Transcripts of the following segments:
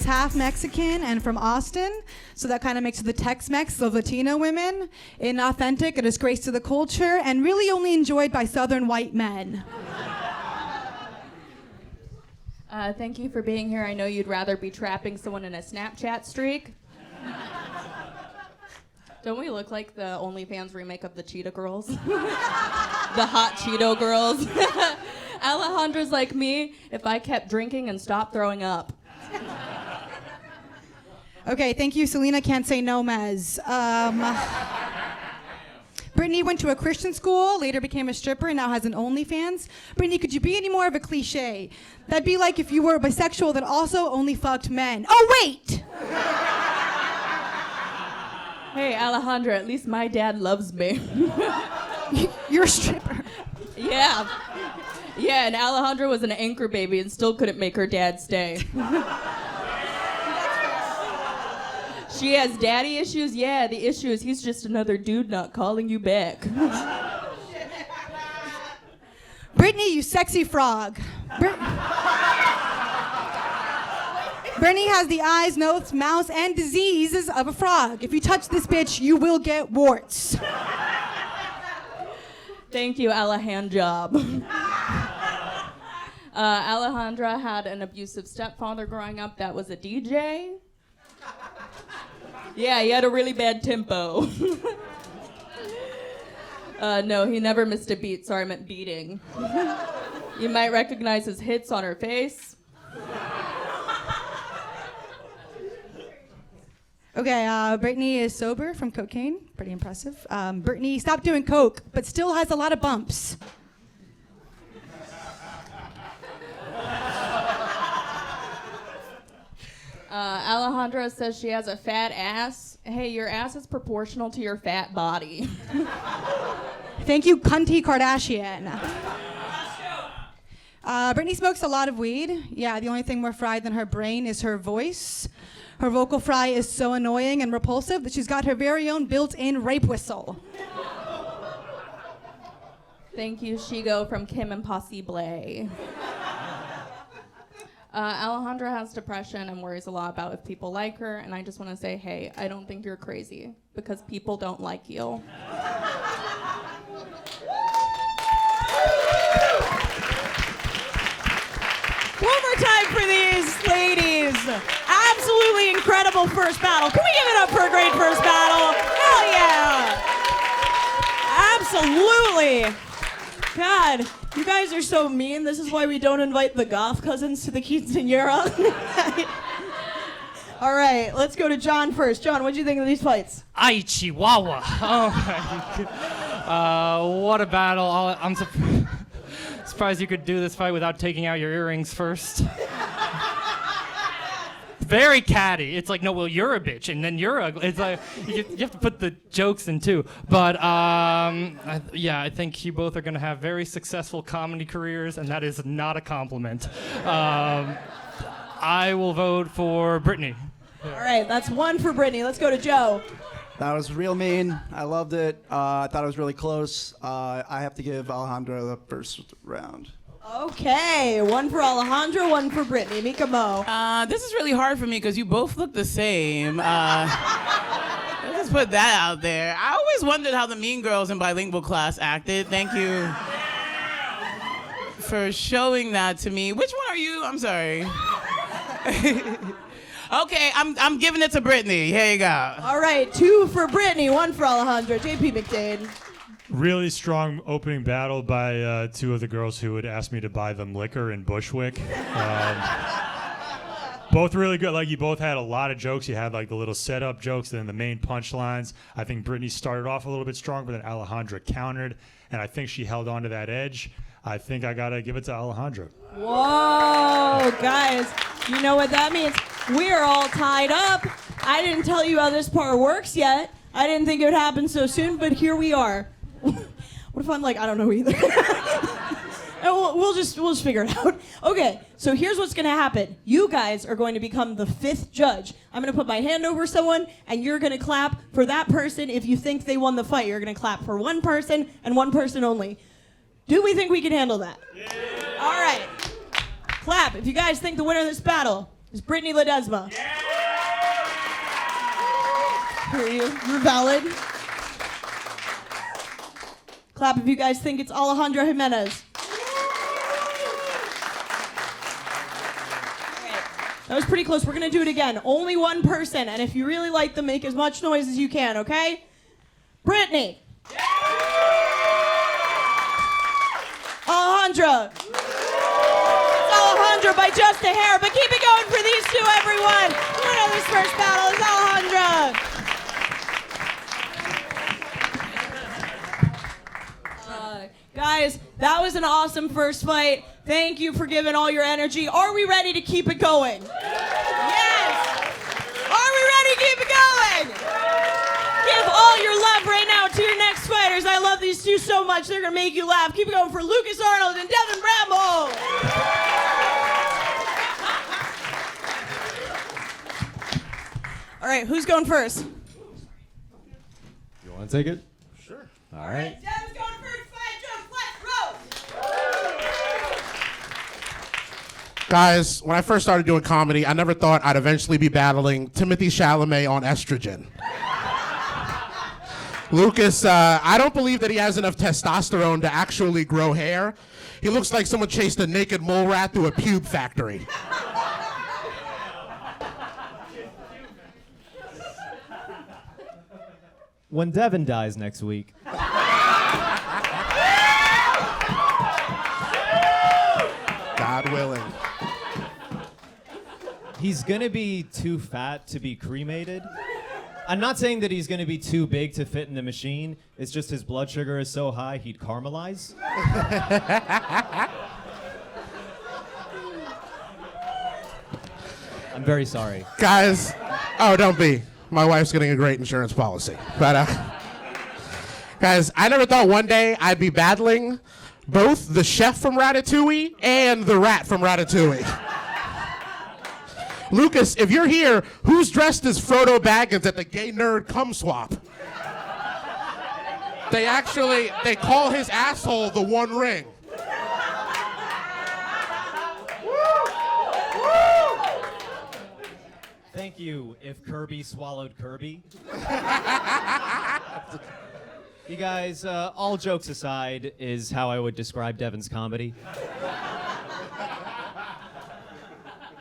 half Mexican and from Austin, so that kind of makes her the Tex-Mex of Latino women. Inauthentic, a disgrace to the culture, and really only enjoyed by Southern white men. Thank you for being here. I know you'd rather be trapping someone in a Snapchat streak. Don't we look like the OnlyFans remake of the Cheetah Girls? The hot Cheeto girls. Alejandra's like me if I kept drinking and stopped throwing up. Okay, thank you, Selena. Can't say no, Mez. Britney went to a Christian school, later became a stripper, and now has an OnlyFans. Britney, could you be any more of a cliche? That'd be like if you were bisexual that also only fucked men. Oh, wait! Hey, Alejandra, at least my dad loves me. You're a stripper. Yeah. Yeah, and Alejandra was an anchor baby and still couldn't make her dad stay. She has daddy issues? Yeah, the issue is he's just another dude not calling you back. Britney, you sexy frog. Britney has the eyes, nose, mouth, and diseases of a frog. If you touch this bitch, you will get warts. Thank you, Alejandra. Alejandra had an abusive stepfather growing up that was a DJ. Yeah, he had a really bad tempo. No, he never missed a beat. Sorry, I meant beating. You might recognize his hits on her face. Okay, Britney is sober from cocaine. Pretty impressive. Britney stopped doing coke, but still has a lot of bumps. Alejandra says she has a fat ass. Hey, your ass is proportional to your fat body. Thank you, Cunty Kardashian. Britney smokes a lot of weed. Yeah, the only thing more fried than her brain is her voice. Her vocal fry is so annoying and repulsive that she's got her very own built-in rape whistle. Thank you, Shigo from Kim Impossible. Alejandra has depression and worries a lot about if people like her, and I just want to say, hey, I don't think you're crazy, because people don't like you. One more time for these ladies. Absolutely incredible first battle. Can we give it up for a great first battle? Hell yeah. Absolutely. God, you guys are so mean. This is why we don't invite the Goff cousins to the quinceañera. All right, let's go to John first. John, what do you think of these fights? Ay, Chihuahua. Oh, my God. What a battle. I'm surprised you could do this fight without taking out your earrings first. Very catty. It's like, no, well, you're a bitch, and then you're ugly. It's like, you have to put the jokes in, too. But, I think you both are going to have very successful comedy careers, and that is not a compliment. I will vote for Britney. All right, that's one for Britney. Let's go to Joe. That was real mean. I loved it. I thought it was really close. I have to give Alejandra the first round. Okay, one for Alejandra, one for Britney. Mika Mo. This is really hard for me because you both look the same. Let's just put that out there. I always wondered how the Mean Girls in bilingual class acted. Thank you for showing that to me. Which one are you? I'm sorry. Okay, I'm giving it to Britney. Here you go. All right, two for Britney, one for Alejandra. JP Mcdade. Really strong opening battle by two of the girls who would ask me to buy them liquor in Bushwick. Both really good. Like, you both had a lot of jokes. You had like the little setup jokes and then the main punchlines. I think Britney started off a little bit strong, but then Alejandra countered, and I think she held on to that edge. I think I gotta give it to Alejandra. Whoa, guys, you know what that means? We're all tied up. I didn't tell you how this part works yet. I didn't think it would happen so soon, but here we are. What if I'm like, I don't know either? we'll just figure it out. Okay, so here's what's gonna happen. You guys are going to become the fifth judge. I'm gonna put my hand over someone, and you're gonna clap for that person. If you think they won the fight, you're gonna clap for one person and one person only. Do we think we can handle that? Yeah. All right. Clap if you guys think the winner of this battle is Brittany Ledesma. Hear you. You're valid. Clap if you guys think it's Alejandra Jimenez. That was pretty close. We're going to do it again. Only one person. And if you really like them, make as much noise as you can, okay? Brittany. Alejandra. It's Alejandra by just a hair, but keep it going for these two, everyone. Winner of this first battle is Alejandra. Guys, that was an awesome first fight. Thank you for giving all your energy. Are we ready to keep it going? Yes! Are we ready to keep it going? Give all your love right now to your next fighters. I love these two so much. They're going to make you laugh. Keep it going for Lukas, Arnold, and Devin, Bramble. All right, who's going first? You want to take it? Sure. All right. Devin's going first. 5 jumps. Let's roll. Guys, when I first started doing comedy, I never thought I'd eventually be battling Timothy Chalamet on estrogen. Lukas, I don't believe that he has enough testosterone to actually grow hair. He looks like someone chased a naked mole rat through a pube factory. When Devin dies next week, God willing. he's gonna be too fat to be cremated. I'm not saying that he's gonna be too big to fit in the machine. It's just his blood sugar is so high he'd caramelize. I'm very sorry. Guys, oh, don't be. My wife's getting a great insurance policy. But, guys, I never thought one day I'd be battling both the chef from Ratatouille and the rat from Ratatouille. Lukas, if you're here, who's dressed as Frodo Baggins at the gay nerd cum swap? They call his asshole the One Ring. Thank you, if Kirby swallowed Kirby. You guys, all jokes aside, is how I would describe Devin's comedy.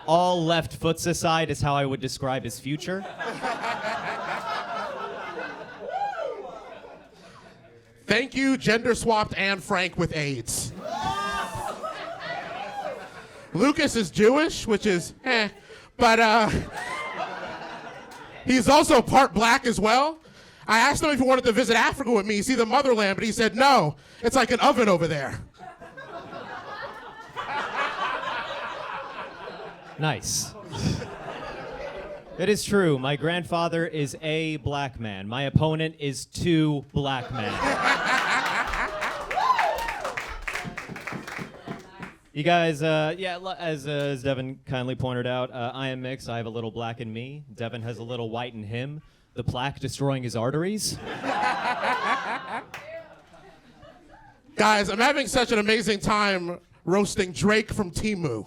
All left foots aside is how I would describe his future. Thank you, gender swapped Anne Frank with AIDS. Lukas is Jewish, which is but he's also part black as well. I asked him if he wanted to visit Africa with me, see the motherland, but he said no. It's like an oven over there. Nice. It is true. My grandfather is a black man. My opponent is 2 black men. You guys, as Devin kindly pointed out, I am mixed. I have a little black in me. Devin has a little white in him. The plaque destroying his arteries. Guys, I'm having such an amazing time roasting Drake from Temu.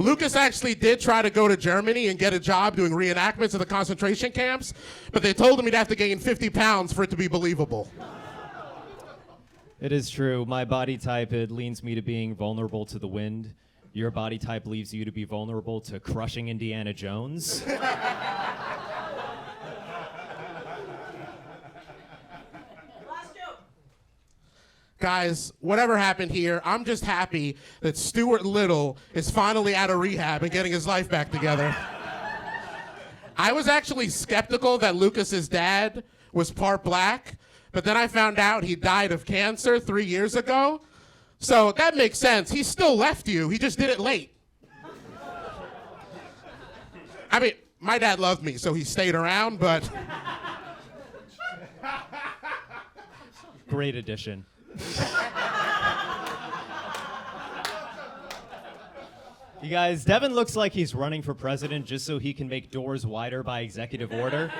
Lukas actually did try to go to Germany and get a job doing reenactments of the concentration camps, but they told him he'd have to gain 50 pounds for it to be believable. It is true. My body type, it leans me to being vulnerable to the wind. Your body type leaves you to be vulnerable to crushing Indiana Jones. Guys, whatever happened here, I'm just happy that Stuart Little is finally out of rehab and getting his life back together. I was actually skeptical that Lukas's dad was part black, but then I found out he died of cancer 3 years ago. So that makes sense. He still left you. He just did it late. I mean, my dad loved me, so he stayed around, but... Great addition. You guys, Devin looks like he's running for president just so he can make doors wider by executive order.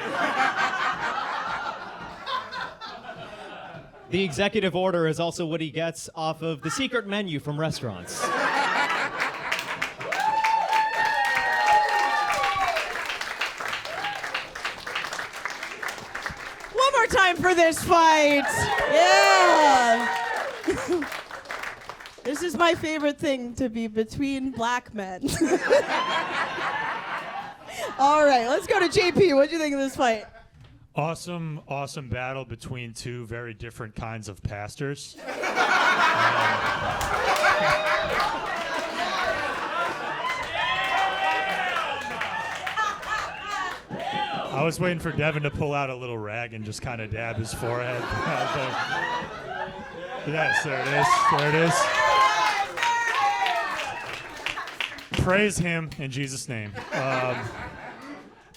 The executive order is also what he gets off of the secret menu from restaurants. time for this fight. Yeah. This is my favorite thing, to be between black men. All right, let's go to JP. What do you think of this fight? Awesome battle between two very different kinds of pastors. I was waiting for Devin to pull out a little rag and just kind of dab his forehead. Yes, there it is. Praise him in Jesus' name.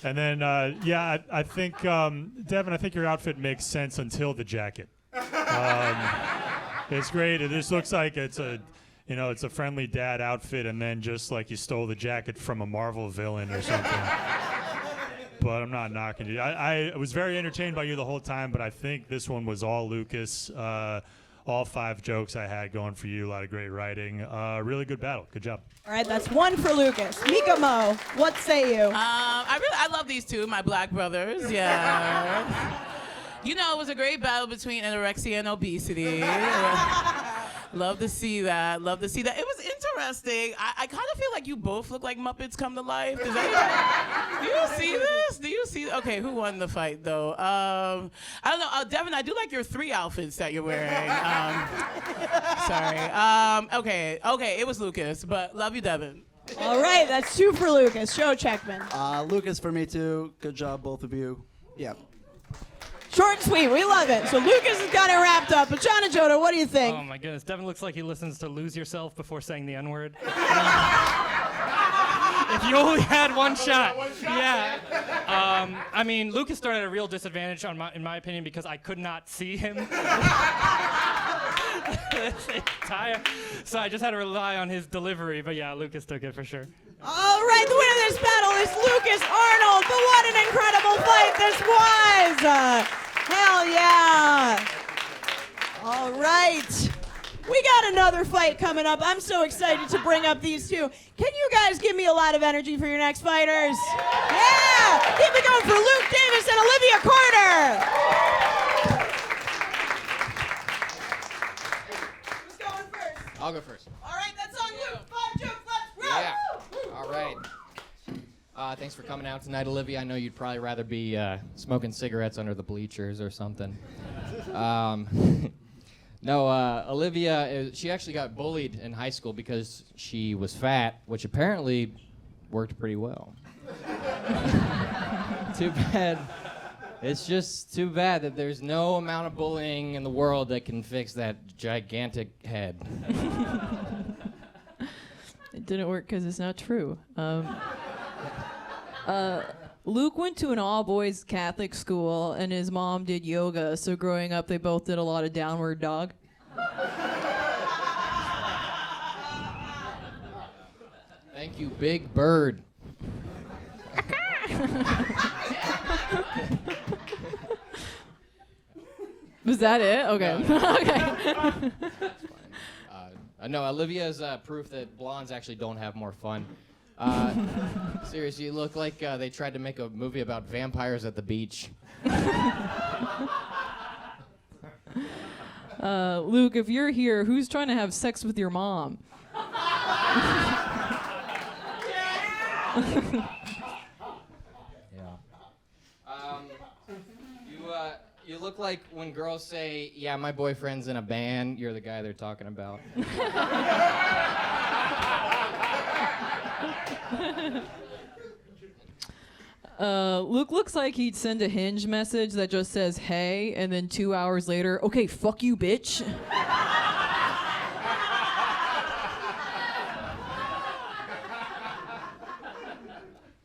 And then, I think, Devin, I think your outfit makes sense until the jacket. It's great. It just looks like it's a friendly dad outfit, and then just like you stole the jacket from a Marvel villain or something. But I'm not knocking you. I was very entertained by you the whole time, but I think this one was all Lukas. All 5 jokes I had going for you. A lot of great writing. Really good battle. Good job. All right, that's 1 for Lukas. Mika Mo, what say you? I love these two, my black brothers. Yeah. You know, it was a great battle between anorexia and obesity. Love to see that. It was interesting. I kind of feel like you both look like Muppets come to life. Do you see this? Okay, who won the fight, though? I don't know. Devin, I do like your 3 outfits that you're wearing. Sorry. Okay, it was Lukas, but love you, Devin. All right, that's 2 for Lukas. Show Checkman. Lukas for me too. Good job, both of you. Yeah. Short and sweet, we love it. So Lukas has got it wrapped up. But John and Ajodah, what do you think? Oh my goodness, Devin looks like he listens to Lose Yourself before saying the N-word. If you only had one shot. Yeah. I mean, Lukas started at a real disadvantage in my opinion because I could not see him. So I just had to rely on his delivery. But yeah, Lukas took it for sure. All right, the winner of this battle is Lukas Arnold. But what an incredible fight this was! Hell yeah! All right. We got another fight coming up. I'm so excited to bring up these two. Can you guys give me a lot of energy for your next fighters? Yeah! Keep it going for Luke Davis and Olivia Carter! Who's going first? I'll go first. All right, that's on Luke. 5 jokes, let's roll! Yeah. All right. Thanks for coming out tonight, Olivia. I know you'd probably rather be smoking cigarettes under the bleachers or something. No, Olivia, she actually got bullied in high school because she was fat, which apparently worked pretty well. Too bad. It's just too bad that there's no amount of bullying in the world that can fix that gigantic head. It didn't work because it's not true. Luke went to an all-boys Catholic school, and his mom did yoga, so growing up, they both did a lot of downward dog. Thank you, Big Bird. Was that it? Okay. No. Okay. No, Olivia is proof that blondes actually don't have more fun. Seriously, you look like they tried to make a movie about vampires at the beach. Luke, if you're here, who's trying to have sex with your mom? You look like when girls say, "Yeah, my boyfriend's in a band," you're the guy they're talking about. Luke looks like he'd send a Hinge message that just says, "Hey," and then 2 hours later, "Okay, fuck you, bitch."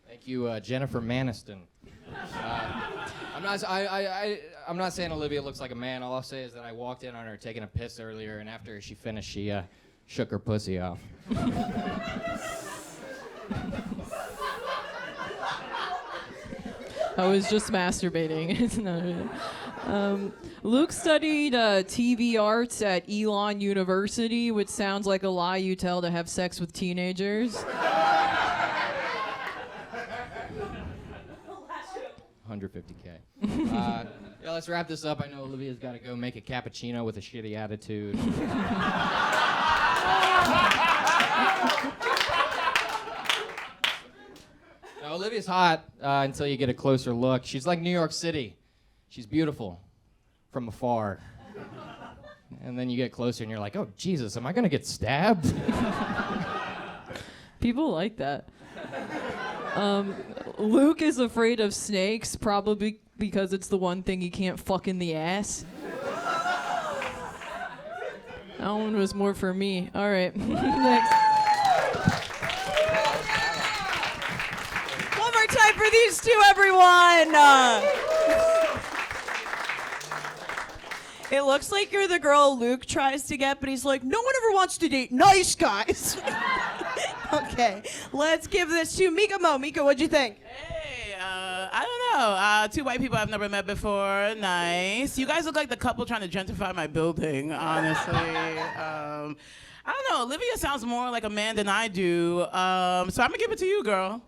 Thank you, Jennifer Aniston. I'm not saying Olivia looks like a man. All I'll say is that I walked in on her taking a piss earlier, and after she finished, she shook her pussy off. I was just masturbating. It's not Luke studied TV arts at Elon University, which sounds like a lie you tell to have sex with teenagers. 150K. Yeah, let's wrap this up. I know Olivia's got to go make a cappuccino with a shitty attitude. Now, Olivia's hot until you get a closer look. She's like New York City. She's beautiful from afar. And then you get closer and you're like, oh, Jesus, am I going to get stabbed? People like that. Luke is afraid of snakes, probably because it's the one thing he can't fuck in the ass. That one was more for me. All right, next. One more time for these two, everyone. It looks like you're the girl Luke tries to get, but he's like, no one ever wants to date nice guys. Okay, let's give this to Meka Mo. Meka, what'd you think? Hey, I don't know. Two white people I've never met before. Nice. You guys look like the couple trying to gentrify my building, honestly. I don't know. Olivia sounds more like a man than I do. So I'm going to give it to you, girl.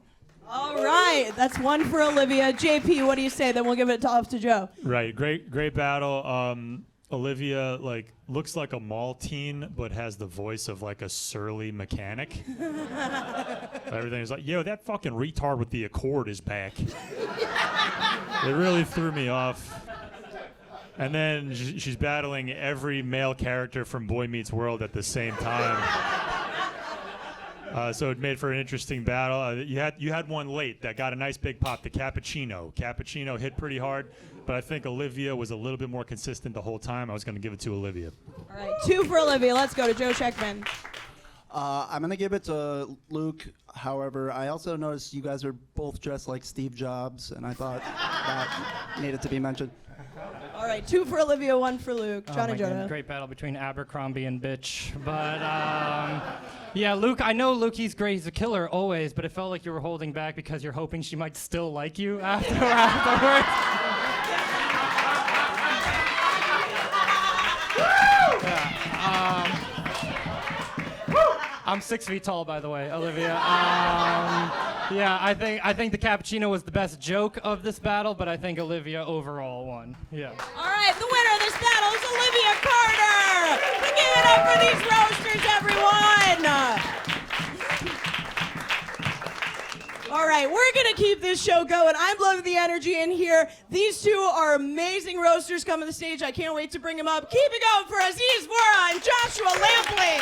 All right, that's one for Olivia. JP, what do you say? Then we'll give it off to Joe. Right, great battle. Olivia looks like a mall teen, but has the voice of like a surly mechanic. Everything is like, yo, that fucking retard with the Accord is back. It really threw me off. And then she's battling every male character from Boy Meets World at the same time. So it made for an interesting battle. You had one late that got a nice big pop, the cappuccino. Cappuccino hit pretty hard, but I think Olivia was a little bit more consistent the whole time. I was going to give it to Olivia. All right, 2 for Olivia. Let's go to Joe Checkman. I'm going to give it to Luke. However, I also noticed you guys are both dressed like Steve Jobs, and I thought that needed to be mentioned. All right, 2 for Olivia, 1 for Luke. John and Jonah. Great battle between Abercrombie and Bitch. But, yeah, Luke, I know Luke, he's great. He's a killer always, but it felt like you were holding back because you're hoping she might still like you afterwards. I'm 6 feet tall, by the way, Olivia. Yeah, I think the cappuccino was the best joke of this battle, but I think Olivia overall won. Yeah. All right, the winner of this battle is Olivia Carter. Give it up for these roasters, everyone. All right, we're going to keep this show going. I'm loving the energy in here. These two are amazing roasters coming to the stage. I can't wait to bring them up. Keep it going for Aziz, Vora, and Joshua Lampley.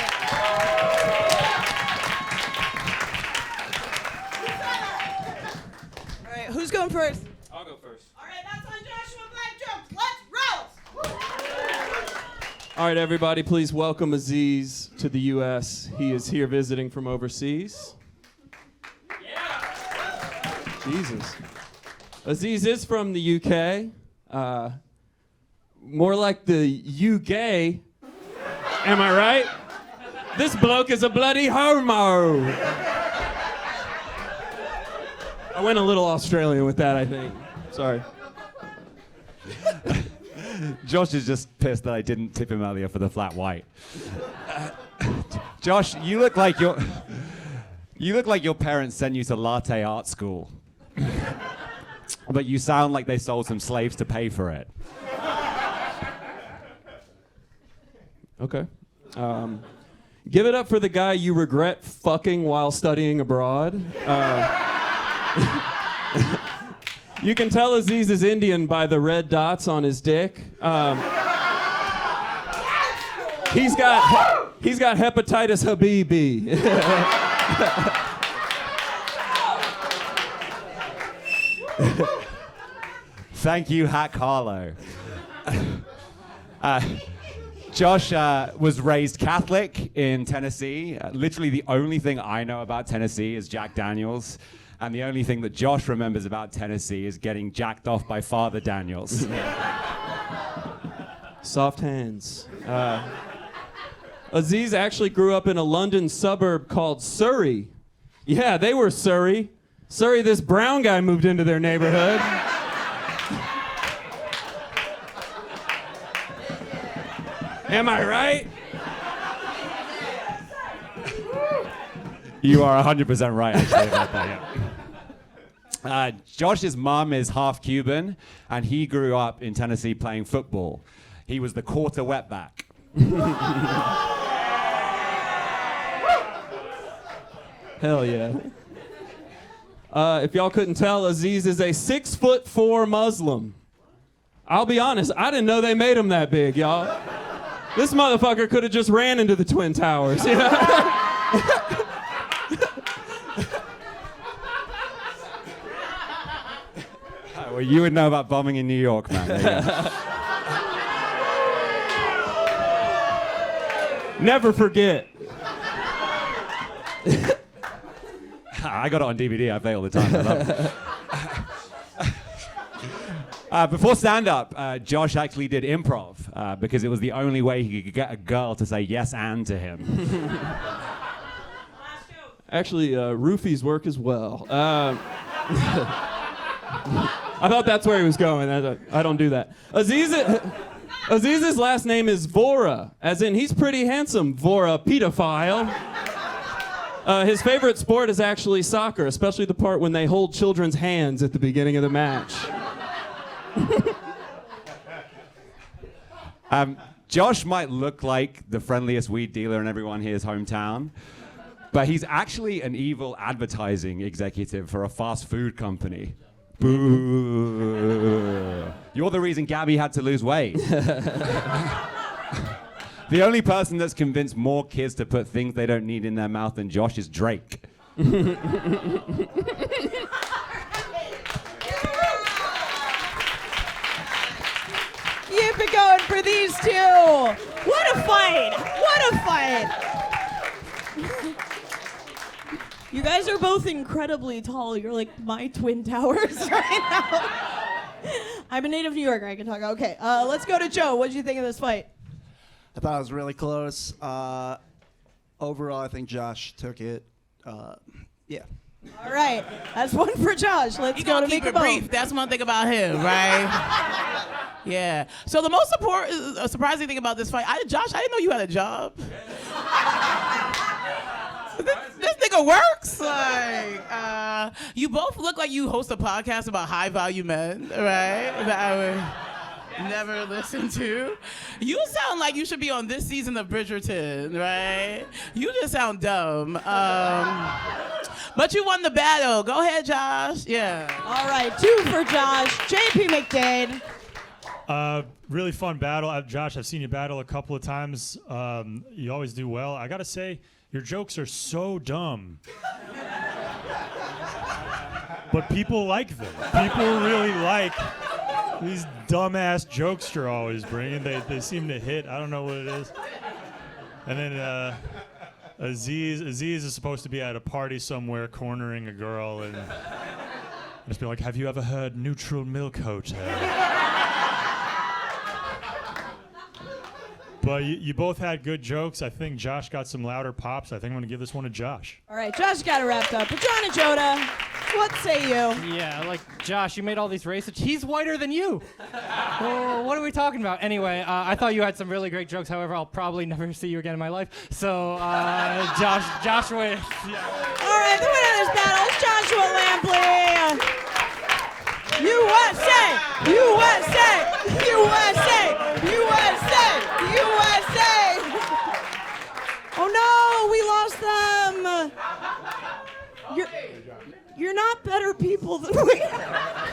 All right, who's going first? I'll go first. All right, that's on Joshua Black Jokes. Let's roast. All right, everybody, please welcome Aziz to the U.S. He is here visiting from overseas. Jesus. Aziz is from the UK. More like the UK. Am I right? This bloke is a bloody homo. I went a little Australian with that, I think. Sorry. Josh is just pissed that I didn't tip him earlier for the flat white. Josh, you look like your parents sent you to latte art school. But you sound like they sold some slaves to pay for it. Okay. Give it up for the guy you regret fucking while studying abroad. You can tell Aziz is Indian by the red dots on his dick. He's got hepatitis Habibi. Thank you, Hack Harlow. Josh was raised Catholic in Tennessee. Literally the only thing I know about Tennessee is Jack Daniels. And the only thing that Josh remembers about Tennessee is getting jacked off by Father Daniels. Soft hands. Aziz actually grew up in a London suburb called Surrey. Yeah, they were Surrey. Surrey, this brown guy moved into their neighborhood. Am I right? You are 100% right, actually, about that, Josh's mom is half Cuban, and he grew up in Tennessee playing football. He was the quarter wetback. Hell yeah. If y'all couldn't tell, Aziz is a 6'4" Muslim. I'll be honest, I didn't know they made him that big, y'all. This motherfucker could have just ran into the Twin Towers, you know? Well, you would know about bombing in New York, man. There you go. Never forget. I got it on DVD. I play all the time. I love it. Before stand-up, Josh actually did improv because it was the only way he could get a girl to say yes and to him. Actually, roofies work as well. I thought that's where he was going. I don't do that. Aziz's last name is Vora, as in he's pretty handsome, Vora, pedophile. His favorite sport is actually soccer, especially the part when they hold children's hands at the beginning of the match. Josh might look like the friendliest weed dealer in everyone here's hometown, but he's actually an evil advertising executive for a fast food company. Boo. You're the reason Gabby had to lose weight. The only person that's convinced more kids to put things they don't need in their mouth than Josh is Drake. Keep it going for these two. What a fight. What a fight. You guys are both incredibly tall. You're like my Twin Towers right now. I'm a native New Yorker. I can talk. Okay, let's go to Joe. What did you think of this fight? I thought it was really close. Overall, I think Josh took it. Yeah. All right, that's one for Josh. Let's go to keep Meka. it brief. That's one thing about him, right? Yeah. So the most surprising thing about this fight, Josh, I didn't know you had a job. This nigga works. Like, you both look like you host a podcast about high value men, right? That I would never listen to. You sound like you should be on this season of Bridgerton, right? You just sound dumb. But you won the battle. Go ahead, Josh. Yeah. All right, 2 for Josh. JP Mcdade. Really fun battle. Josh, I've seen you battle a couple of times. You always do well. I gotta say, your jokes are so dumb. But people like them. People really like these dumbass jokes you're always bringing. They seem to hit. I don't know what it is. And then Aziz is supposed to be at a party somewhere cornering a girl and just be like, have you ever heard Neutral Milk Hotel? But you both had good jokes. I think Josh got some louder pops. I think I'm going to give this one to Josh. All right, Josh got it wrapped up. But John and Ajodah, what say you? Yeah, like, Josh, you made all these races. He's whiter than you. Well, what are we talking about? Anyway, I thought you had some really great jokes. However, I'll probably never see you again in my life. So, Josh wins. Yeah. All right, the winner of this battle is Joshua Lampley. USA! USA! USA! USA! USA! Oh no, we lost them. You're not better people than we are.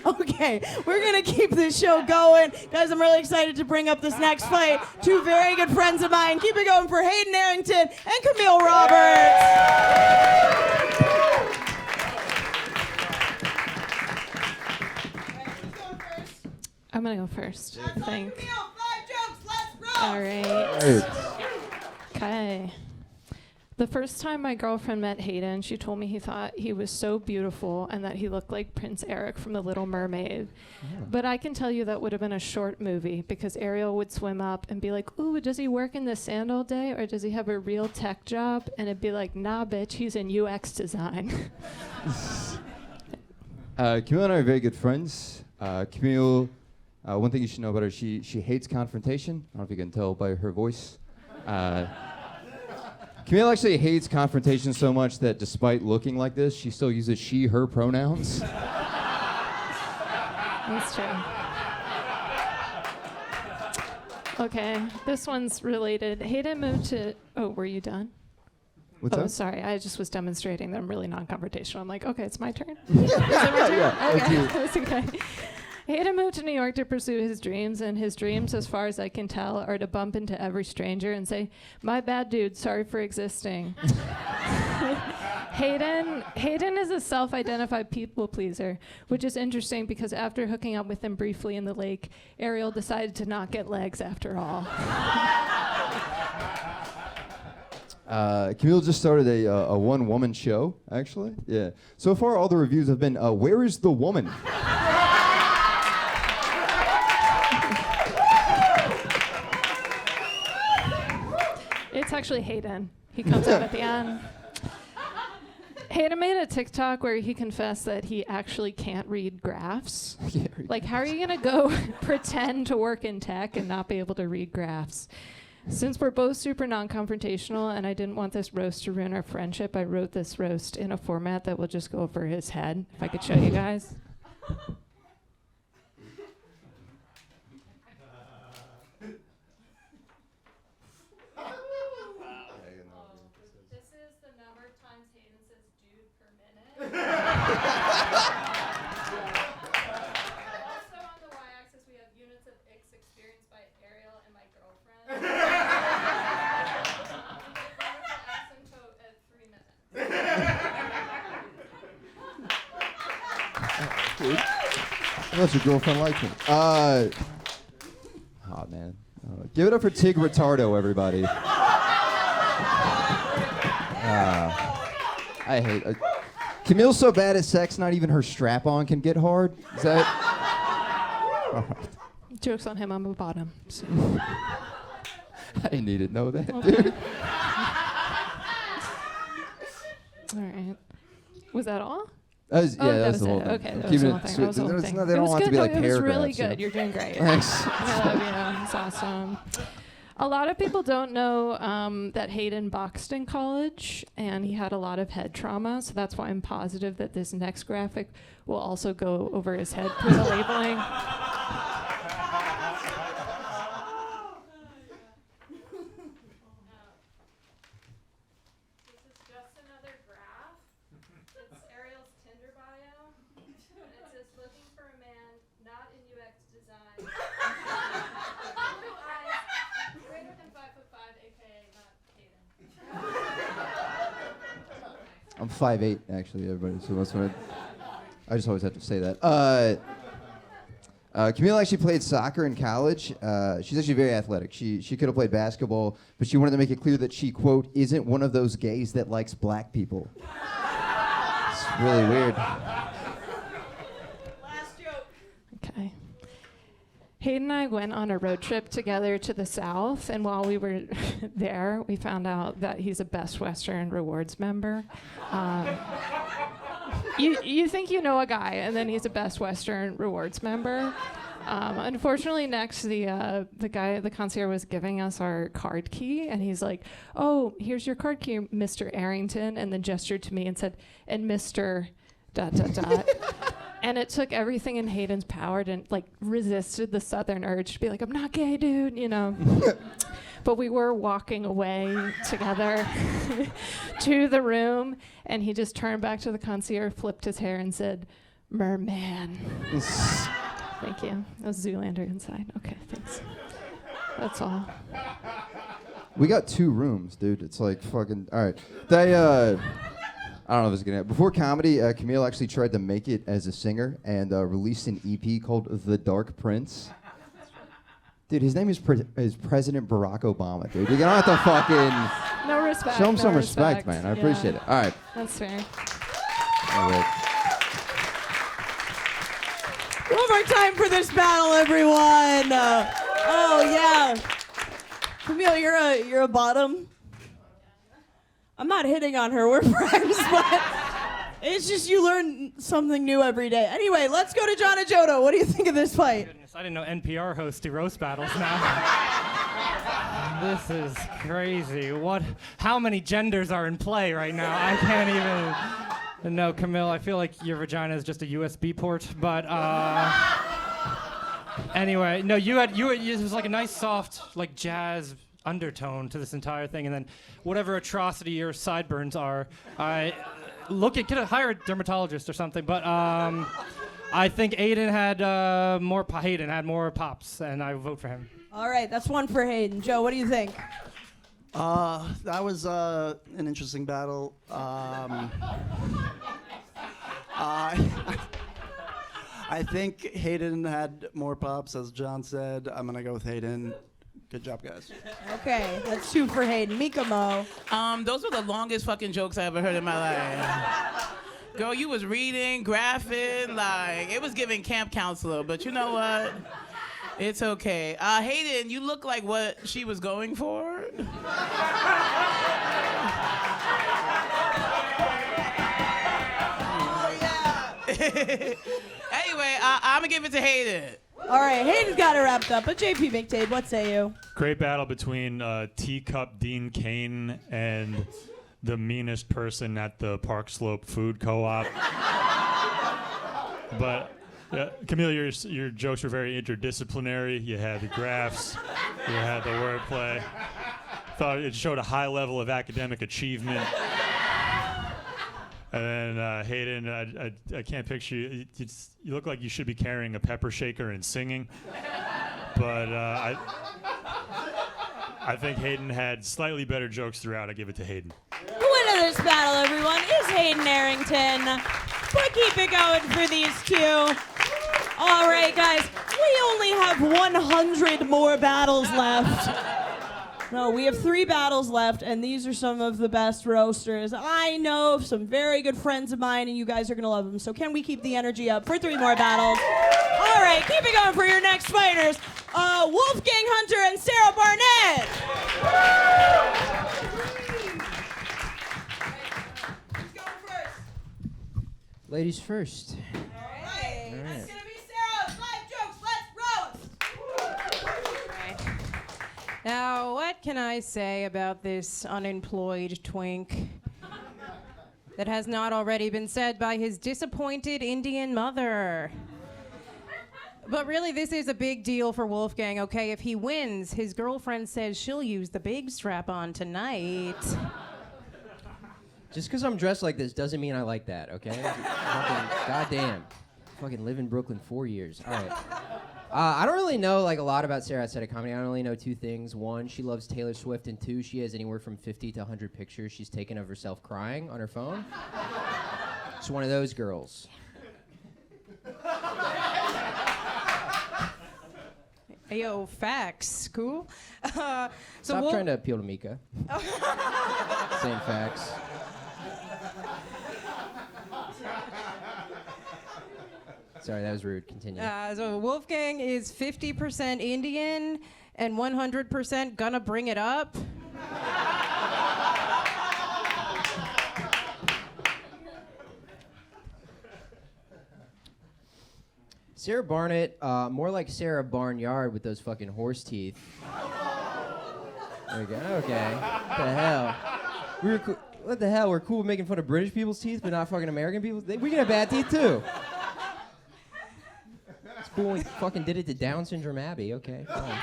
Okay, we're gonna keep this show going. Guys, I'm really excited to bring up this next fight. 2 very good friends of mine. Keep it going for Hayden Arrington and Camille Roberts. I'm gonna go first. I think. 5 jokes, let's roll. All right. Okay. The first time my girlfriend met Hayden, she told me he thought he was so beautiful and that he looked like Prince Eric from The Little Mermaid. Yeah. But I can tell you that would have been a short movie because Ariel would swim up and be like, ooh, does he work in the sand all day or does he have a real tech job? And it'd be like, nah, bitch, he's in UX design. Camille and I are very good friends. Camille, one thing you should know about her, she hates confrontation. I don't know if you can tell by her voice. Camille actually hates confrontation so much that despite looking like this, she still uses she, her pronouns. That's true. Okay, this one's related. Hayden moved to. Oh, were you done? What's oh, that? sorry. I just was demonstrating that I'm really non-confrontational. I'm like, okay, it's my turn. Yeah, Is it my turn? yeah, Okay, that's that's okay. Hayden moved to New York to pursue his dreams, and his dreams, as far as I can tell, are to bump into every stranger and say, "My bad, dude. Sorry for existing." Hayden is a self-identified people pleaser, which is interesting because after hooking up with him briefly in the lake, Ariel decided to not get legs after all. Camille just started a one-woman show, actually. Yeah. So far, all the reviews have been, where is the woman? It's actually Hayden. He comes out at the end. Hayden made a TikTok where he confessed that he actually can't read graphs. Like, how are you going to go pretend to work in tech and not be able to read graphs? Since we're both super non-confrontational and I didn't want this roast to ruin our friendship, I wrote this roast in a format that will just go over his head. If I could show you guys. This is the number of times Hayden says dude per minute. Also on the y-axis we have units of X experienced by Ariel and my girlfriend. Asymptote at 3 minutes. Unless your girlfriend likes me. Oh, man. Give it up for Tig Retardo, everybody. I hate Camille's so bad at sex, not even her strap-on can get hard. Is that... All right. Joke's on him, I'm a bottom. So. I didn't need to know that, Okay. dude. All right. Was that all? That was, yeah, that that's was the whole it. thing. Okay, that was Keep the it whole thing. sweet. That was the whole There's thing. no- they don't It was want it to good, be like though. It was really paragraphs, good. so- You're doing great. Thanks. I love you. It's awesome. A lot of people don't know that Hayden boxed in college, and he had a lot of head trauma, so that's why I'm positive that this next graphic will also go over his head for the labeling. This is just another graph. It's Ariel's Tinder bio, and it says looking for a man not in UX design. Blue eyes, greater than 5'5", aka not Hayden. I'm 5'8", actually, everybody. So that's what I just always have to say that. Camille actually played soccer in college. She's actually very athletic. She could have played basketball, but she wanted to make it clear that she, quote, isn't one of those gays that likes black people. It's really weird. Okay. Hayden and I went on a road trip together to the South, and while we were there, we found out that he's a Best Western Rewards member. You think you know a guy, and then he's a Best Western Rewards member. Unfortunately, next the concierge was giving us our card key, and he's like, "Oh, here's your card key, Mr. Arrington," and then gestured to me and said, "And Mr. ... And it took everything in Hayden's power to like resisted the Southern urge to be like, "I'm not gay, dude," you know. But we were walking away together to the room, and he just turned back to the concierge, flipped his hair, and said, "Merman." Thank you. That was Zoolander inside. Okay, thanks. That's all. We got 2 rooms, dude. It's like fucking... All right. They, I don't know if it's going to happen. Before comedy, Camille actually tried to make it as a singer and released an EP called The Dark Prince. Dude, his name is President Barack Obama, dude. You're going to have to fucking... No respect. Show him no some respect, man. I appreciate it. All right. That's fair. All right. One more time for this battle, everyone. Oh yeah, Camille, you're a bottom. I'm not hitting on her. We're friends, but it's just you learn something new every day. Anyway, let's go to John Ajodah. What do you think of this fight? Nice. I didn't know NPR hosts do roast battles now. This is crazy. How many genders are in play right now? I can't even. No, Camille, I feel like your vagina is just a USB port, but anyway, no, it was like a nice soft like jazz undertone to this entire thing, and then whatever atrocity your sideburns are, hire a dermatologist or something, but I think Hayden had more pops, and I vote for him. All right, that's one for Hayden. Joe, what do you think? That was an interesting battle. I think Hayden had more pops, as John said. I'm gonna go with Hayden. Good job, guys. Okay, that's 2 for Hayden. Mika Mo. Those were the longest fucking jokes I ever heard in my life. Girl, you was reading, graphing, like, it was giving camp counselor, but you know what? It's okay. Hayden, you look like what she was going for. Anyway, I'm gonna give it to Hayden. All right, Hayden's got it wrapped up, but JP Mcdade, what say you? Great battle between Teacup Dean Kane and the meanest person at the Park Slope Food Co-op. But Camille, your jokes were very interdisciplinary. You had the graphs, you had the wordplay. Thought it showed a high level of academic achievement. And then Hayden, I can't picture you. You look like you should be carrying a pepper shaker and singing. But I think Hayden had slightly better jokes throughout. I give it to Hayden. The winner of this battle, everyone, is Hayden Arrington. But keep it going for these two. All right, guys, we only have 100 more battles left. No, we have 3 battles left, and these are some of the best roasters. I know of some very good friends of mine, and you guys are going to love them. So can we keep the energy up for 3 more battles? All right, keep it going for your next fighters. Wolfgang Hunter and Sarah Barnitt. Who's going first? Ladies first. All right. That's going to be Sarah's live jokes. Let's roast. Now, what can I say about this unemployed twink that has not already been said by his disappointed Indian mother? But really, this is a big deal for Wolfgang, okay? If he wins, his girlfriend says she'll use the big strap-on tonight. Just because I'm dressed like this doesn't mean I like that, okay? Fucking goddamn. Fucking live in Brooklyn 4 years. All right. I don't really know like a lot about Sarah outside of comedy. I only know 2 things. 1, she loves Taylor Swift, and 2, she has anywhere from 50 to 100 pictures she's taken of herself crying on her phone. She's one of those girls. Yo, facts. Cool. Stop trying to appeal to Meka. Saying facts. Sorry, that was rude. Continue. So Wolfgang is 50% Indian and 100% gonna bring it up. Sarah Barnitt, more like Sarah Barnyard with those fucking horse teeth. There we go. Okay. What the hell? What the hell? We're cool with making fun of British people's teeth, but not fucking American people's. We can have bad teeth too. It's cool when we fucking did it to Down Syndrome Abbey. Okay. Fine.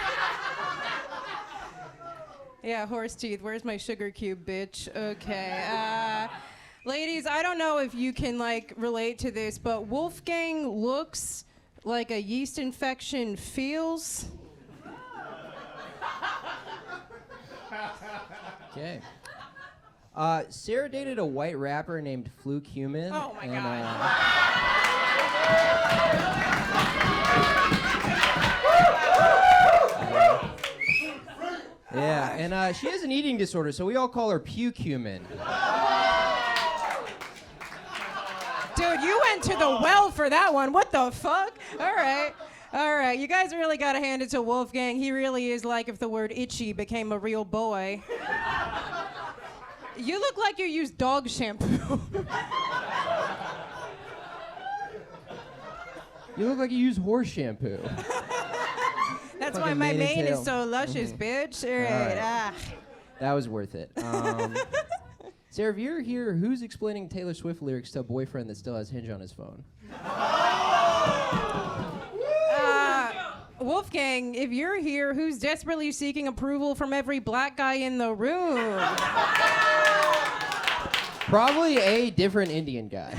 Yeah, horse teeth. Where's my sugar cube, bitch? Okay. Ladies, I don't know if you can like relate to this, but Wolfgang looks like a yeast infection feels. Okay. Sarah dated a white rapper named Fluke Human. Oh my God. Yeah, and she has an eating disorder, so we all call her Puke Human. Dude, you went to the well for that one. What the fuck? All right. All right. You guys really got to hand it to Wolfgang. He really is like if the word itchy became a real boy. You look like you use dog shampoo. You look like you use horse shampoo. That's why Fucking my mane and mane tail. is so luscious, bitch. All right. Alright. That was worth it. Sarah, if you're here, who's explaining Taylor Swift lyrics to a boyfriend that still has Hinge on his phone? Wolfgang, if you're here, who's desperately seeking approval from every black guy in the room? Probably a different Indian guy.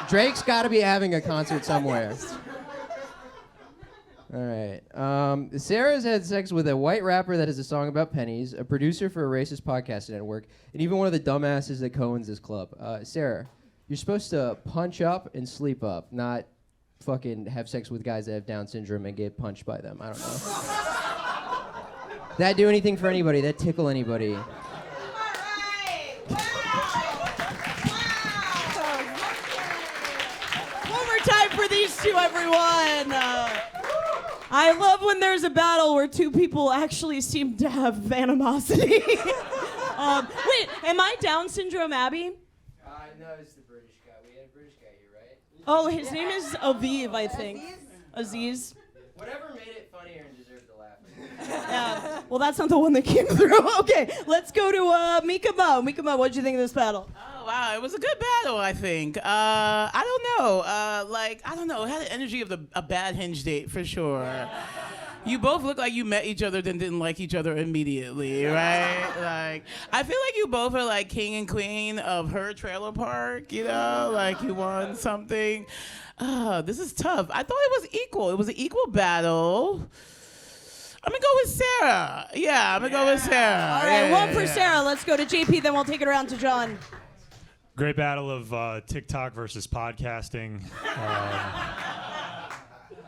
Drake's got to be having a concert somewhere. All right. Sarah's had sex with a white rapper that has a song about pennies, a producer for a racist podcast network, and even one of the dumbasses that co-owns this club. Sarah, you're supposed to punch up and sleep up, not fucking have sex with guys that have Down syndrome and get punched by them. I don't know. That do anything for anybody? That tickle anybody? One more time for these two, everyone. I love when there's a battle where two people actually seem to have animosity. Wait, am I Down syndrome, Abby? No, it's the British guy. We had a British guy here, right? Oh, his name is Aviv, I think. Aziz. Whatever made it funnier and deserved the laugh. Yeah. Well, that's not the one that came through. Okay, let's go to Meka Mo. Meka Mo, what'd you think of this battle? Oh, wow, it was a good battle, I think. I don't know. I don't know. It had the energy of a bad Hinge date, for sure. You both look like you met each other then didn't like each other immediately, right? Like, I feel like you both are like king and queen of her trailer park, you know? Like, you won something. This is tough. I thought it was equal. It was an equal battle. I'm gonna go with Sarah. Yeah, I'm gonna go with Sarah. All right, one for Sarah. Let's go to JP, then we'll take it around to John. Great battle of TikTok versus podcasting.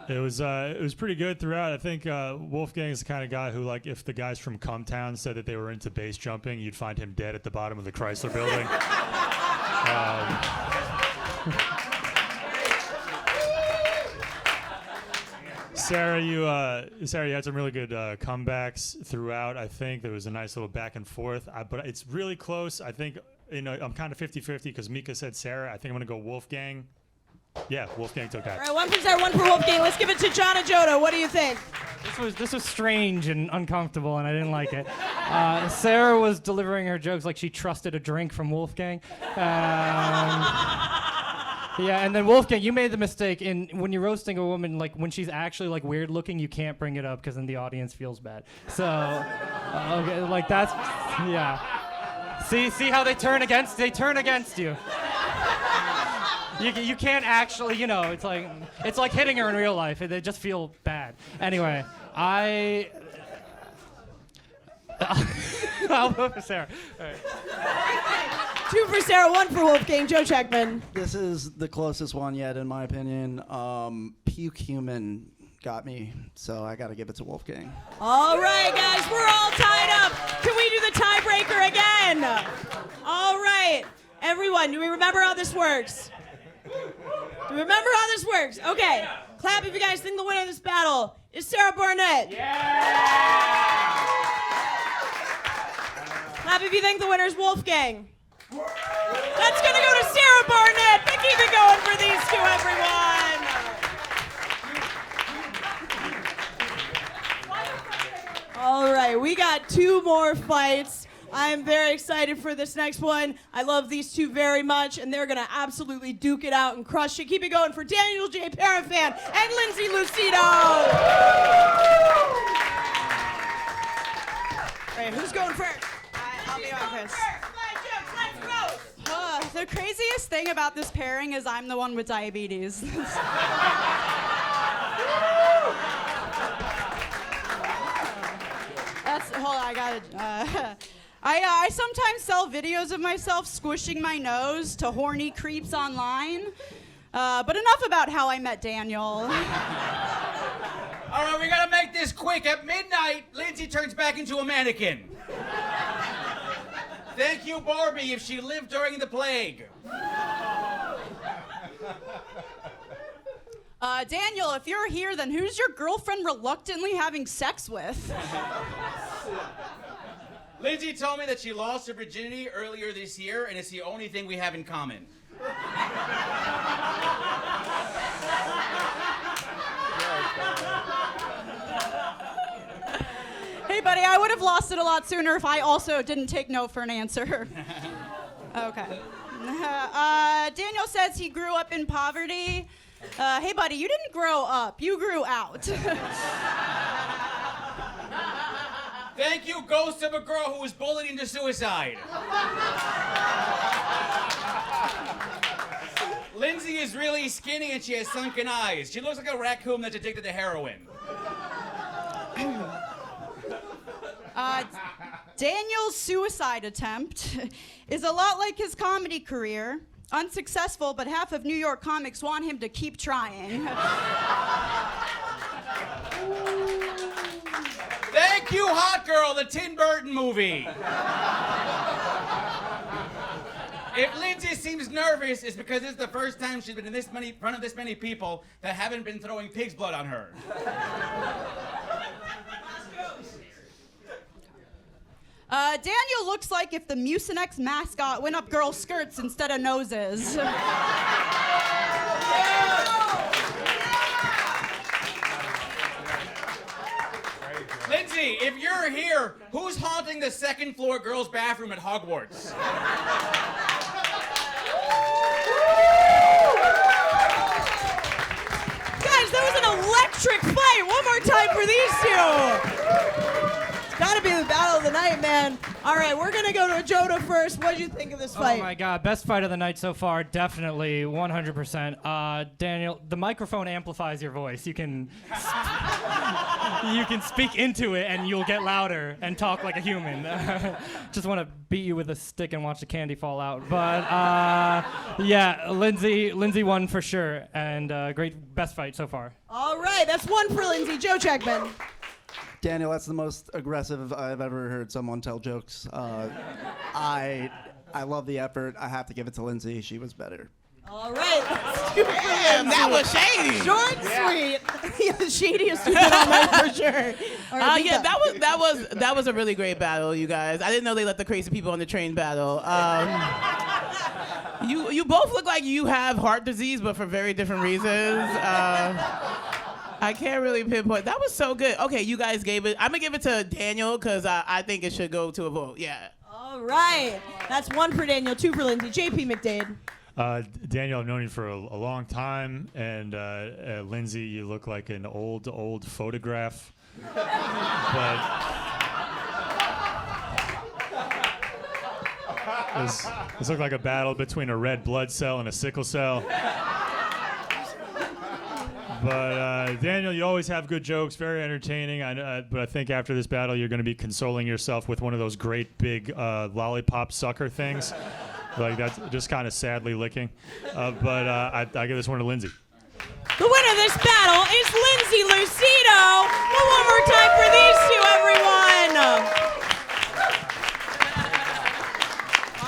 It was pretty good throughout. I think Wolfgang is the kind of guy who, like, if the guys from Cumtown said that they were into base jumping, you'd find him dead at the bottom of the Chrysler building. Sarah, you had some really good comebacks throughout. I think there was a nice little back and forth, but it's really close. I think I'm kind of 50-50 because Meka said Sarah. I think I'm gonna go Wolfgang. Yeah, Wolfgang took that. All right, one for Sarah, one for Wolfgang. Let's give it to John Ajodah. What do you think? This was strange and uncomfortable, and I didn't like it. Sarah was delivering her jokes like she trusted a drink from Wolfgang. Yeah, and then Wolfgang, you made the mistake when you're roasting a woman, like when she's actually like weird looking, you can't bring it up because then the audience feels bad. So, okay, like that's, yeah. See how they turn against you. You can't actually, it's like hitting her in real life. They just feel bad. Anyway, I'll go for Sarah. All right. Two for Sarah, one for Wolfgang. Joe Checkman. This is the closest one yet, in my opinion. Puke Human got me, so I got to give it to Wolfgang. All right, guys, we're all tied up. Can we do the tiebreaker again? All right, everyone, do we remember how this works? Do you remember how this works? Okay. Clap if you guys think the winner of this battle is Sarah Barnitt. Yeah! Clap if you think the winner is Wolfgang. That's going to go to Sarah Barnitt. But keep it going for these two, everyone. All right, we got two more fights. I am very excited for this next one. I love these two very much, and they're going to absolutely duke it out and crush it. Keep it going for Daniel J. Perafan and Lindsay Lucido. All right, who's going first? I'll be on first. The craziest thing about this pairing is I'm the one with diabetes. Hold on, I got it. I sometimes sell videos of myself squishing my nose to horny creeps online. But enough about how I met Daniel. All right, we gotta make this quick. At midnight, Lindsay turns back into a mannequin. Thank you, Barbie, if she lived during the plague. Daniel, if you're here, then who's your girlfriend reluctantly having sex with? Lindsay told me that she lost her virginity earlier this year, and it's the only thing we have in common. everybody. I would have lost it a lot sooner if I also didn't take no for an answer. Okay. Daniel says he grew up in poverty. Hey, buddy, you didn't grow up. You grew out. Thank you, ghost of a girl who was bullied into suicide. Lindsay is really skinny and she has sunken eyes. She looks like a raccoon that's addicted to heroin. Daniel's suicide attempt is a lot like his comedy career. Unsuccessful, but half of New York comics want him to keep trying. Thank you, Hot Girl, the Tim Burton movie. If Lindsay seems nervous, it's because it's the first time she's been in front of this many people that haven't been throwing pig's blood on her. Daniel looks like if the Mucinex mascot went up girls' skirts instead of noses. Lindsay, if you're here, who's haunting the second floor girls' bathroom at Hogwarts? Guys, that was an electric fight. One more time for these two. It's gotta be the battle of the night, man. All right, we're gonna go to Ajodah first. What'd you think of this fight? Oh my God, best fight of the night so far, definitely 100%. Daniel, the microphone amplifies your voice. You can speak into it and you'll get louder and talk like a human. Just want to beat you with a stick and watch the candy fall out. But yeah, Lindsay won for sure, and great best fight so far. All right, that's one for Lindsay. Joe Checkman. Daniel, that's the most aggressive I've ever heard someone tell jokes. I love the effort. I have to give it to Lindsay. She was better. All right, that's two for Damn, Lindsay. that was shady. Short and sweet. Yeah, the shadiest you've been on night for sure. All right, Yeah, Meka. that was a really great battle, you guys. I didn't know they let the crazy people on the train battle. You both look like you have heart disease, but for very different reasons. I can't really pinpoint. That was so good. Okay, you guys gave it. I'm gonna give it to Daniel because I think it should go to a vote. Yeah. All right, that's one for Daniel, two for Lindsay. JP Mcdade. Daniel, I've known you for a long time, and Lindsay, you look like an old photograph. But this looked like a battle between a red blood cell and a sickle cell. But Daniel, you always have good jokes, very entertaining. But I think after this battle, you're going to be consoling yourself with one of those great big lollipop sucker things. Like that's just kind of sadly licking. But I give this one to Lindsay. The winner of this battle is Lindsay Lucido. Well, one more time for these two, everyone.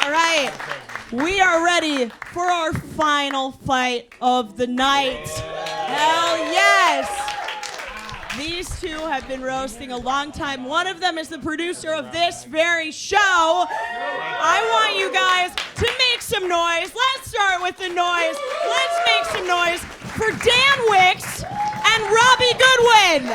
All right, we are ready for our final fight of the night. Hell yes! These two have been roasting a long time. One of them is the producer of this very show. I want you guys to make some noise. Let's start with the noise. Let's make some noise for Dan Wickes and Robbie Goodwin.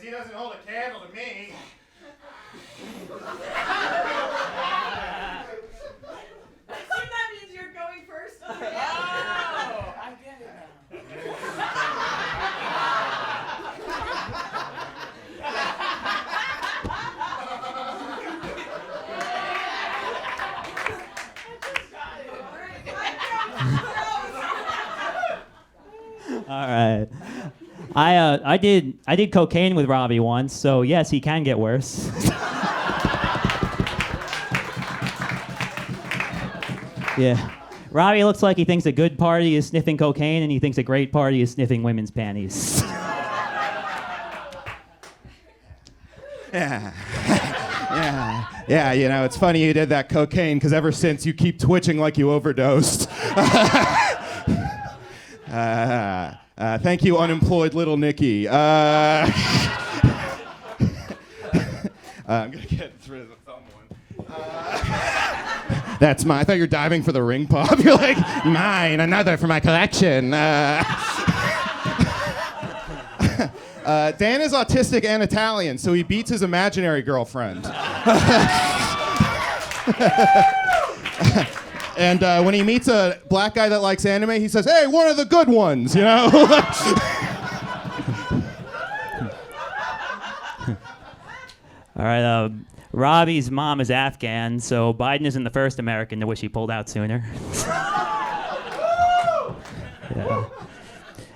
He doesn't hold a candle to me. Assume that means you're going first. Oh, I get it All right. I did cocaine with Robbie once, so yes, he can get worse. Yeah. Robbie looks like he thinks a good party is sniffing cocaine, and he thinks a great party is sniffing women's panties. Yeah. Yeah, you know, it's funny you did that cocaine because ever since you keep twitching like you overdosed. Thank you, unemployed little Nicky. I'm going to get rid of the thumb one. That's mine. I thought you were diving for the ring pop. You're like, mine, another for my collection. Dan is autistic and Italian, so he beats his imaginary girlfriend. And when he meets a black guy that likes anime, he says, hey, one of the good ones, you know? All right, Robbie's mom is Afghan, so Biden isn't the first American to wish he pulled out sooner. Yeah.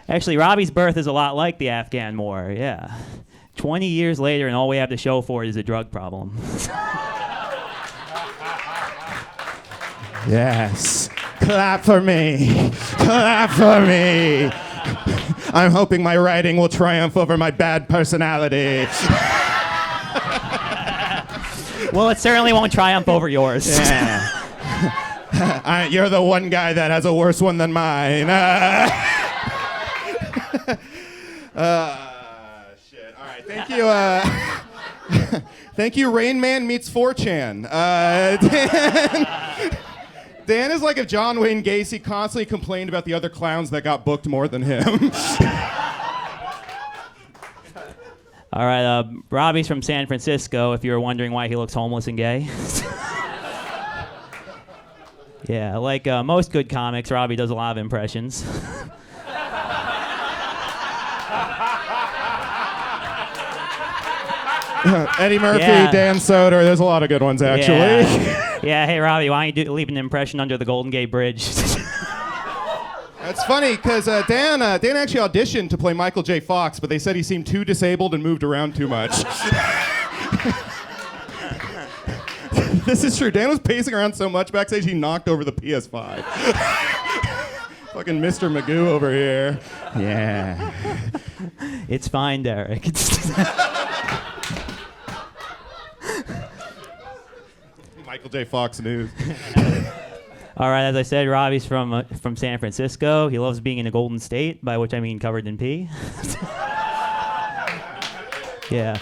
Actually, Robbie's birth is a lot like the Afghan war, yeah. 20 years later, and all we have to show for it is a drug problem. Yes. Clap for me. Clap for me. I'm hoping my writing will triumph over my bad personality. Well, it certainly won't triumph over yours. Yeah. You're the one guy that has a worse one than mine. Shit. All right. Thank you. Thank you, Rain Man meets 4chan. Dan is like if John Wayne Gacy constantly complained about the other clowns that got booked more than him. All right, Robbie's from San Francisco, if you were wondering why he looks homeless and gay. Yeah, like most good comics, Robbie does a lot of impressions. Eddie Murphy, Yeah. Dan Soder, there's a lot of good ones, actually. Yeah, hey, Robbie, why don't you leave an impression under the Golden Gate Bridge? It's funny, because Dan actually auditioned to play Michael J. Fox, but they said he seemed too disabled and moved around too much. This is true. Dan was pacing around so much backstage, he knocked over the PS5. Fucking Mr. Magoo over here. Yeah. It's fine, Derek. Michael J. Fox News. All right, as I said, Robbie's from San Francisco. He loves being in the Golden State, by which I mean covered in pee. Yeah.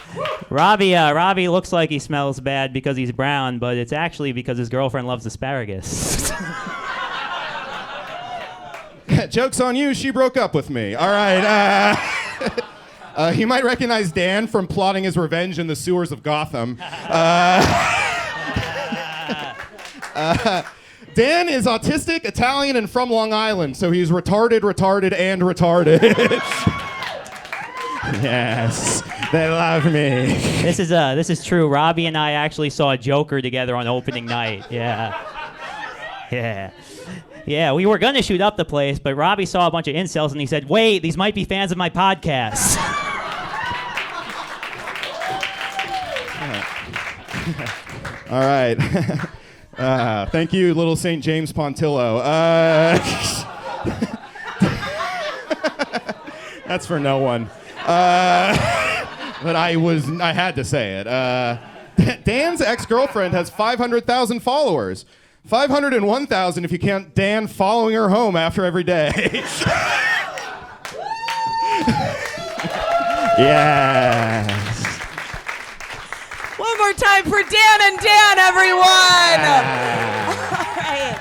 Robbie looks like he smells bad because he's brown, but it's actually because his girlfriend loves asparagus. Joke's on you, she broke up with me. All right. He might recognize Dan from plotting his revenge in the sewers of Gotham. Dan is autistic, Italian, and from Long Island, so he's retarded, and retarded. Yes, they love me. This is true. Robbie and I actually saw Joker together on opening night. Yeah, we were gonna shoot up the place, but Robbie saw a bunch of incels and he said, "Wait, these might be fans of my podcast." All right. Thank you, little St. James Pontillo. That's for no one. But I had to say it. Dan's ex-girlfriend has 500,000 followers. 501,000 if you count Dan following her home after every day. Yes. One more time for Dan and Dan, everyone. All right.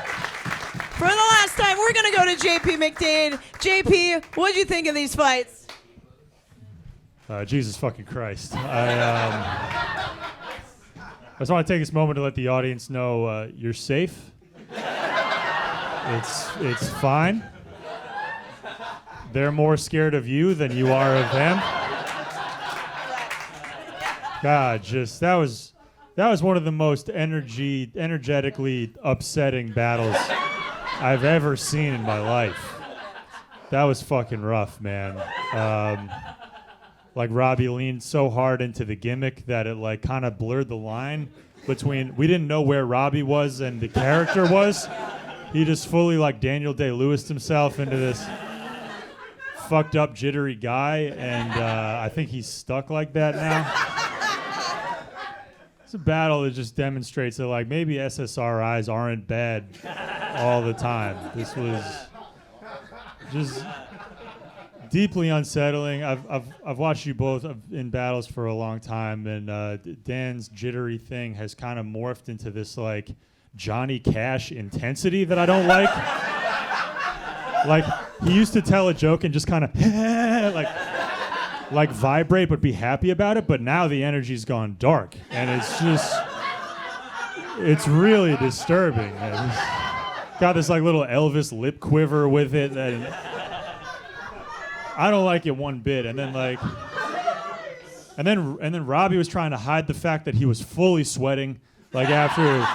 For the last time, we're going to go to JP Mcdade. JP, what'd you think of these fights? Jesus fucking Christ. I just want to take this moment to let the audience know you're safe. It's fine. They're more scared of you than you are of them. God, just that was one of the most energetically upsetting battles I've ever seen in my life. That was fucking rough, man. Like Robbie leaned so hard into the gimmick that it like kind of blurred the line between we didn't know where Robbie was and the character was. He just fully like Daniel Day-Lewis'd himself into this fucked up jittery guy, and I think he's stuck like that now. It's a battle that just demonstrates that like maybe SSRIs aren't bad all the time. This was just deeply unsettling. I've watched you both in battles for a long time, and Dan's jittery thing has kind of morphed into this like Johnny Cash intensity that I don't like. Like he used to tell a joke and just kind of like vibrate but be happy about it, but now the energy's gone dark and it's really disturbing. And he's got this like little Elvis lip quiver with it that I don't like it one bit. And then like and then Robbie was trying to hide the fact that he was fully sweating like after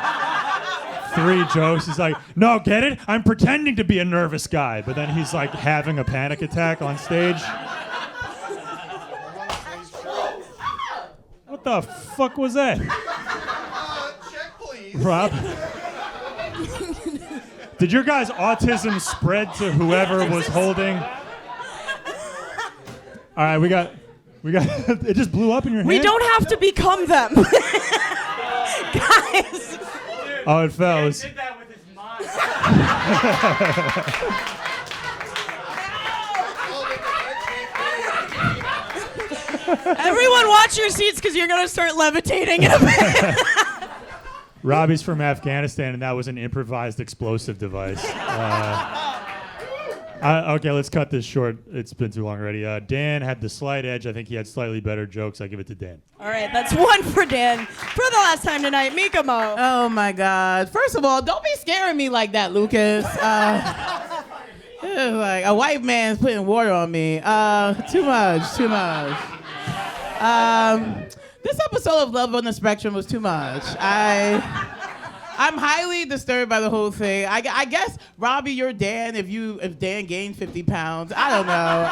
3 jokes. He's like, no, get it? I'm pretending to be a nervous guy. But then he's like having a panic attack on stage. What the fuck was that? Check, please. Rob? Did your guys' autism spread to whoever was holding? All right, we got. It just blew up in your hand? We don't have to become them. Guys. Oh, it fell. He did that with his mind. Everyone watch your seats because you're going to start levitating in a bit. Robbie's from Afghanistan, and that was an improvised explosive device. Okay, let's cut this short. It's been too long already. Dan had the slight edge. I think he had slightly better jokes. I give it to Dan. All right, that's 1 for Dan. For the last time tonight, Meka Mo. Oh my God! First of all, don't be scaring me like that, Lukas. Like a white man's putting water on me. Too much. This episode of Love on the Spectrum was too much. I'm highly disturbed by the whole thing. I guess Robbie, you're Dan. If Dan gained 50 pounds, I don't know.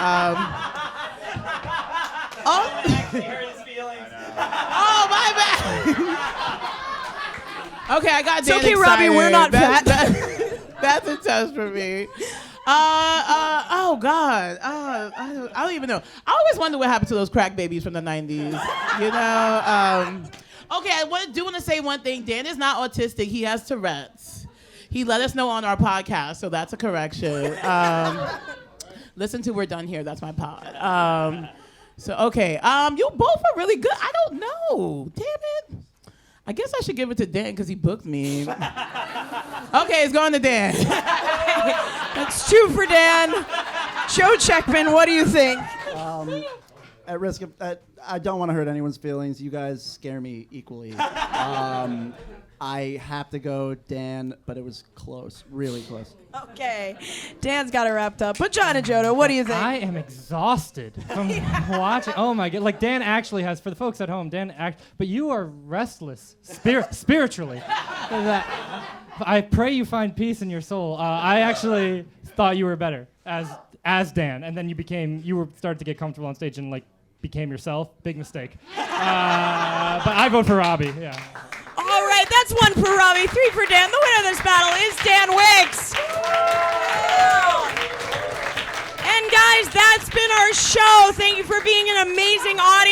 Oh my bad. Okay, I got Dan okay, excited. Robbie, we're not fat. That's a test for me. Oh God. I don't even know. I always wonder what happened to those crack babies from the 90s. You know. Okay, I do want to say one thing. Dan is not autistic. He has Tourette's. He let us know on our podcast, so that's a correction. Listen to We're Done Here. That's my pod. So, okay. You both are really good. I don't know. Damn it. I guess I should give it to Dan because he booked me. Okay, it's going to Dan. That's 2 for Dan. Joe Checkman, what do you think? At risk of, I don't want to hurt anyone's feelings. You guys scare me equally. I have to go Dan, but it was close, really close. Okay, Dan's got it wrapped up. But John and Ajodah, what do you think? I am exhausted from watching. Oh my God! Like Dan actually has, for the folks at home, but you are restless spiritually. I pray you find peace in your soul. I actually thought you were better as Dan, and then you started to get comfortable on stage and like became yourself. Big mistake. But I vote for Robbie. Yeah. All right, that's 1 for Robbie, 3 for Dan. The winner of this battle is Dan Wickes. And guys, that's been our show. Thank you for being an amazing audience.